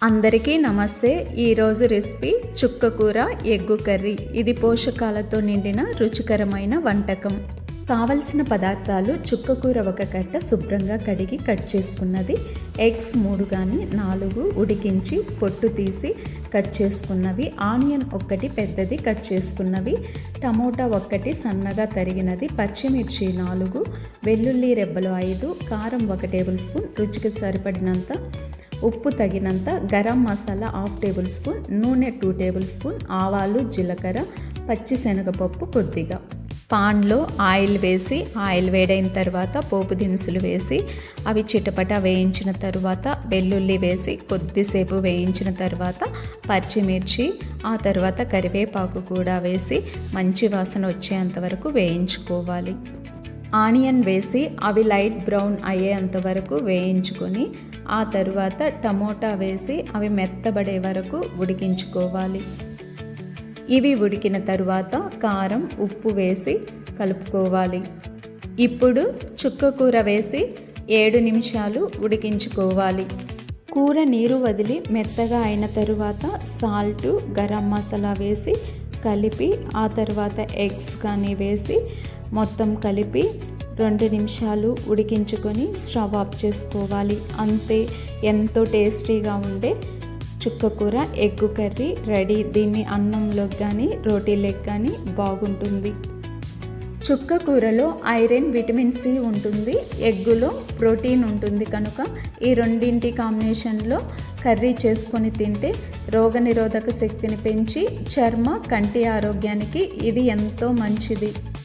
అందరికీ నమస్తే. ఈరోజు రెసిపీ చుక్క కూర ఎగ్గు కర్రీ. ఇది పోషకాలతో నిండిన రుచికరమైన వంటకం. కావలసిన పదార్థాలు: చుక్క కూర ఒక కట్ట శుభ్రంగా కడిగి కట్ చేసుకున్నది, ఎగ్స్ 3 కానీ 4 ఉడికించి పొట్టు తీసి కట్ చేసుకున్నవి, ఆనియన్ 1 పెద్దది కట్ చేసుకున్నవి, టమోటా 1 సన్నగా తరిగినది, పచ్చిమిర్చి 4, వెల్లుల్లి రెబ్బలు 5, కారం 1 టేబుల్ స్పూన్, రుచికి సరిపడినంత ఉప్పు తగినంత, గరం మసాలా 1/2 టేబుల్ స్పూన్, నూనె 2 టేబుల్ స్పూన్, ఆవాలు, జీలకర్ర, పచ్చిశనగపప్పు కొద్దిగా. పాన్లో ఆయిల్ వేసి, ఆయిల్ వేడైన తర్వాత పోపు దినుసులు వేసి అవి చిటపట వేయించిన తర్వాత వెల్లుల్లి వేసి కొద్దిసేపు వేయించిన తర్వాత పచ్చిమిర్చి, ఆ తర్వాత కరివేపాకు కూడా వేసి మంచి వాసన వచ్చేంత వరకు వేయించుకోవాలి. ఆనియన్ వేసి అవి లైట్ బ్రౌన్ అయ్యేంత వరకు వేయించుకొని ఆ తర్వాత టమోటా వేసి అవి మెత్తబడే వరకు ఉడికించుకోవాలి. ఇవి ఉడికిన తరువాత కారం, ఉప్పు వేసి కలుపుకోవాలి. ఇప్పుడు చుక్క కూర వేసి 7 నిమిషాలు ఉడికించుకోవాలి. కూర నీరు వదిలి మెత్తగా అయిన తరువాత సాల్ట్, గరం మసాలా వేసి కలిపి ఆ తర్వాత ఎగ్స్ కానీ వేసి మొత్తం కలిపి 2 నిమిషాలు ఉడికించుకొని స్టవ్ ఆఫ్ చేసుకోవాలి. అంతే, ఎంతో టేస్టీగా ఉండే చుక్క కూర ఎగ్గు కర్రీ రెడీ. దీన్ని అన్నంలోకి కానీ రోటీలోకి కానీ బాగుంటుంది. చుక్క కూరలో ఐరన్, విటమిన్ సి ఉంటుంది, ఎగ్గులో ప్రోటీన్ ఉంటుంది కనుక ఈ రెండింటి కాంబినేషన్లో కర్రీ చేసుకొని తింటే రోగనిరోధక శక్తిని పెంచి చర్మ, కంటి ఆరోగ్యానికి ఇది ఎంతో మంచిది.